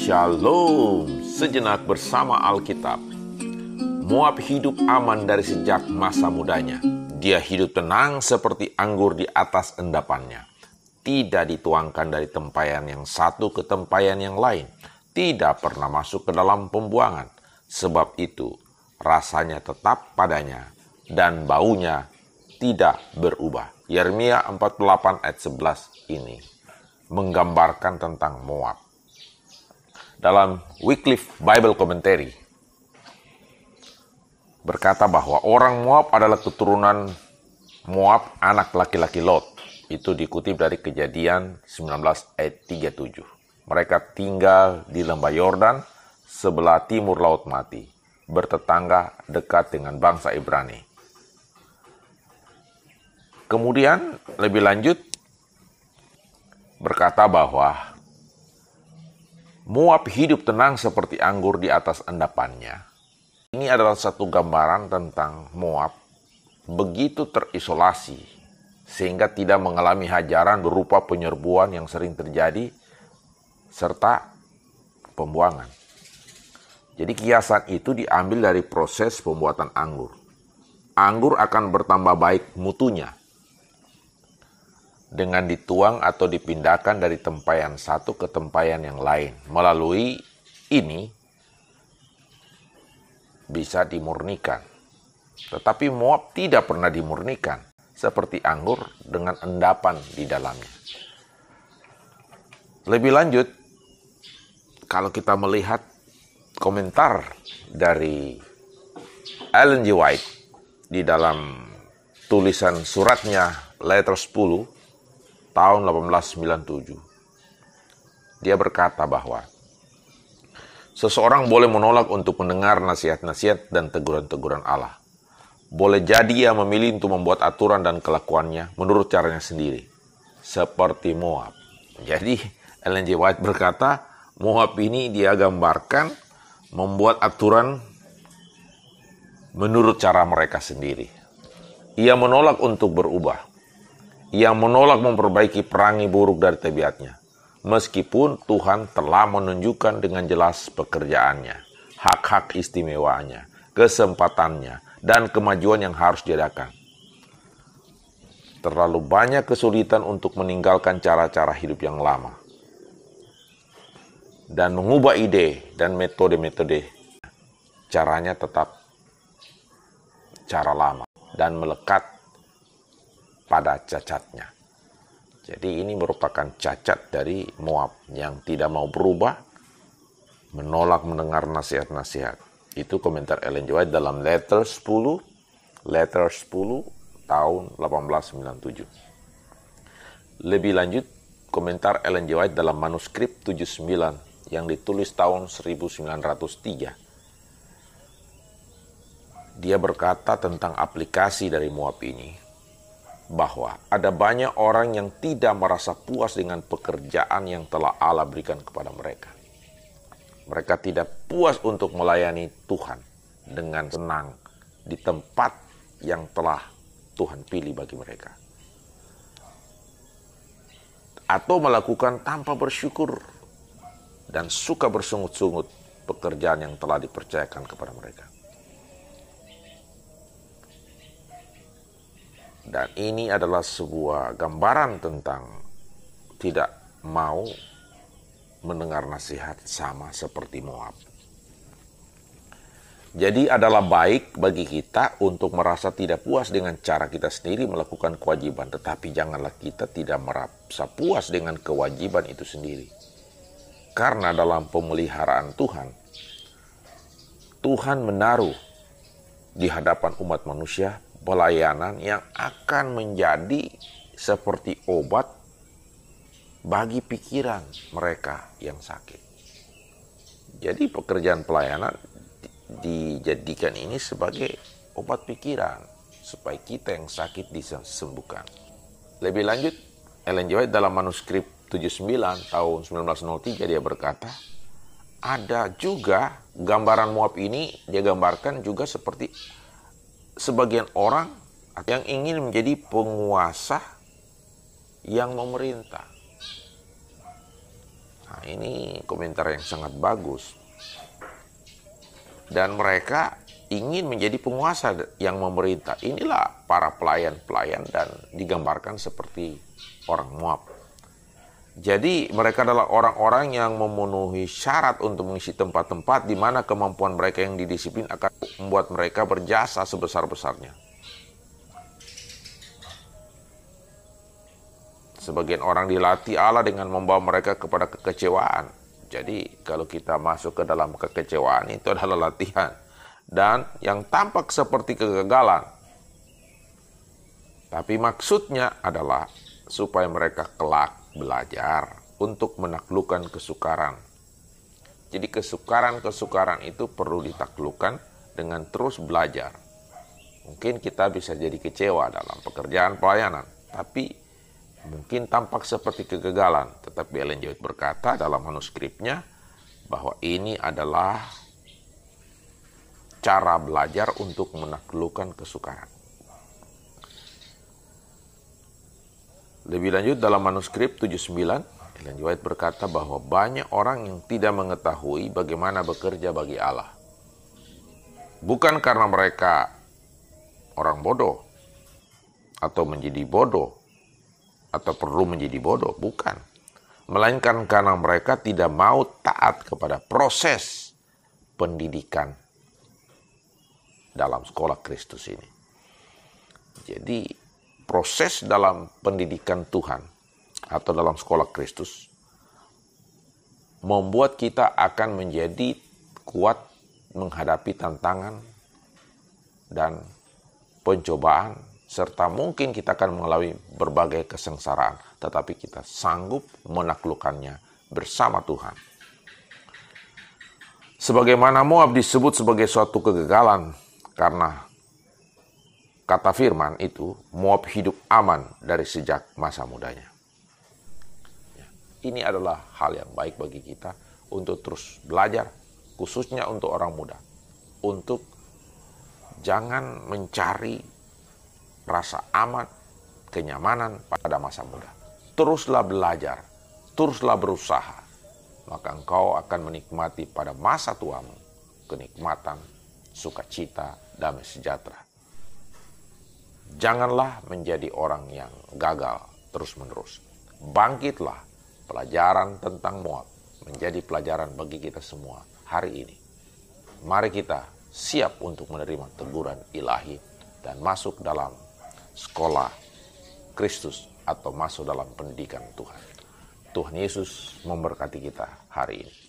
Shalom, sejenak bersama Alkitab. Moab hidup aman dari sejak masa mudanya. Dia hidup tenang seperti anggur di atas endapannya. Tidak dituangkan dari tempayan yang satu ke tempayan yang lain. Tidak pernah masuk ke dalam pembuangan. Sebab itu, rasanya tetap padanya dan baunya tidak berubah. Yeremia 48 ayat 11 ini menggambarkan tentang Moab. Dalam Wycliffe Bible Commentary berkata bahwa orang Moab adalah keturunan Moab anak laki-laki Lot. Itu dikutip dari Kejadian 19 ayat 37. Mereka tinggal di lembah Yordan sebelah timur Laut Mati, bertetangga dekat dengan bangsa Ibrani. Kemudian lebih lanjut berkata bahwa Moab hidup tenang seperti anggur di atas endapannya. Ini adalah satu gambaran tentang Moab begitu terisolasi sehingga tidak mengalami hajaran berupa penyerbuan yang sering terjadi serta pembuangan. Jadi kiasan itu diambil dari proses pembuatan anggur. Anggur akan bertambah baik mutunya dengan dituang atau dipindahkan dari tempayan satu ke tempayan yang lain. Melalui ini bisa dimurnikan. Tetapi Moab tidak pernah dimurnikan, seperti anggur dengan endapan di dalamnya. Lebih lanjut, kalau kita melihat komentar dari Ellen G. White di dalam tulisan suratnya Letter 10, tahun 1897. Dia berkata bahwa seseorang boleh menolak untuk mendengar nasihat-nasihat dan teguran-teguran Allah. Boleh jadi ia memilih untuk membuat aturan dan kelakuannya menurut caranya sendiri. Seperti Moab. Jadi Ellen G. White berkata, Moab ini dia gambarkan membuat aturan menurut cara mereka sendiri. Ia menolak untuk berubah. Ia menolak memperbaiki perangi buruk dari tabiatnya. Meskipun Tuhan telah menunjukkan dengan jelas pekerjaannya, hak-hak istimewanya, kesempatannya, dan kemajuan yang harus diadakan. Terlalu banyak kesulitan untuk meninggalkan cara-cara hidup yang lama. Dan mengubah ide dan metode-metode. Caranya tetap cara lama dan melekat pada cacatnya. Jadi ini merupakan cacat dari Moab yang tidak mau berubah, menolak mendengar nasihat-nasihat. Itu komentar Ellen G. White dalam Letter 10 tahun 1897. Lebih lanjut, komentar Ellen G. White dalam manuskrip 79 yang ditulis tahun 1903. Dia berkata tentang aplikasi dari Moab ini, bahwa ada banyak orang yang tidak merasa puas dengan pekerjaan yang telah Allah berikan kepada mereka. Mereka tidak puas untuk melayani Tuhan dengan senang di tempat yang telah Tuhan pilih bagi mereka. Atau melakukan tanpa bersyukur dan suka bersungut-sungut pekerjaan yang telah dipercayakan kepada mereka. Dan ini adalah sebuah gambaran tentang tidak mau mendengar nasihat sama seperti Moab. Jadi adalah baik bagi kita untuk merasa tidak puas dengan cara kita sendiri melakukan kewajiban. Tetapi janganlah kita tidak merasa puas dengan kewajiban itu sendiri. Karena dalam pemeliharaan Tuhan, Tuhan menaruh di hadapan umat manusia pelayanan yang akan menjadi seperti obat bagi pikiran mereka yang sakit. Jadi pekerjaan pelayanan dijadikan ini sebagai obat pikiran supaya kita yang sakit disembuhkan. Lebih lanjut, Ellen G. White dalam manuskrip 79 tahun 1903 dia berkata, ada juga gambaran Moab ini dia gambarkan juga seperti sebagian orang yang ingin menjadi penguasa yang memerintah. Nah, ini komentar yang sangat bagus. Dan mereka ingin menjadi penguasa yang memerintah. Inilah para pelayan-pelayan dan digambarkan seperti orang Moab. Jadi mereka adalah orang-orang yang memenuhi syarat untuk mengisi tempat-tempat di mana kemampuan mereka yang didisiplin akan membuat mereka berjasa sebesar-besarnya. Sebagian orang dilatih Allah dengan membawa mereka kepada kekecewaan. Jadi kalau kita masuk ke dalam kekecewaan itu adalah latihan. Dan yang tampak seperti kegagalan. Tapi maksudnya adalah supaya mereka kelak belajar untuk menaklukkan kesukaran. Jadi kesukaran-kesukaran itu perlu ditaklukkan dengan terus belajar. Mungkin kita bisa jadi kecewa dalam pekerjaan pelayanan, tapi mungkin tampak seperti kegagalan. Tetapi Ellen G. White berkata dalam manuskripnya bahwa ini adalah cara belajar untuk menaklukkan kesukaran. Lebih lanjut dalam manuskrip 79, Ellen G. White berkata bahwa banyak orang yang tidak mengetahui bagaimana bekerja bagi Allah. Bukan karena mereka orang bodoh, atau menjadi bodoh, atau perlu menjadi bodoh, bukan. Melainkan karena mereka tidak mau taat kepada proses pendidikan dalam sekolah Kristus ini. Jadi proses dalam pendidikan Tuhan atau dalam sekolah Kristus membuat kita akan menjadi kuat menghadapi tantangan dan pencobaan, serta mungkin kita akan mengalami berbagai kesengsaraan, tetapi kita sanggup menaklukkannya bersama Tuhan. Sebagaimana Moab disebut sebagai suatu kegagalan karena kata firman itu, Moab hidup aman dari sejak masa mudanya. Ini adalah hal yang baik bagi kita untuk terus belajar, khususnya untuk orang muda. Untuk jangan mencari rasa aman, kenyamanan pada masa muda. Teruslah belajar, teruslah berusaha. Maka engkau akan menikmati pada masa tuamu kenikmatan, sukacita, damai sejahtera. Janganlah menjadi orang yang gagal terus-menerus. Bangkitlah, pelajaran tentang Moab menjadi pelajaran bagi kita semua hari ini. Mari kita siap untuk menerima teguran ilahi dan masuk dalam sekolah Kristus atau masuk dalam pendidikan Tuhan. Tuhan Yesus memberkati kita hari ini.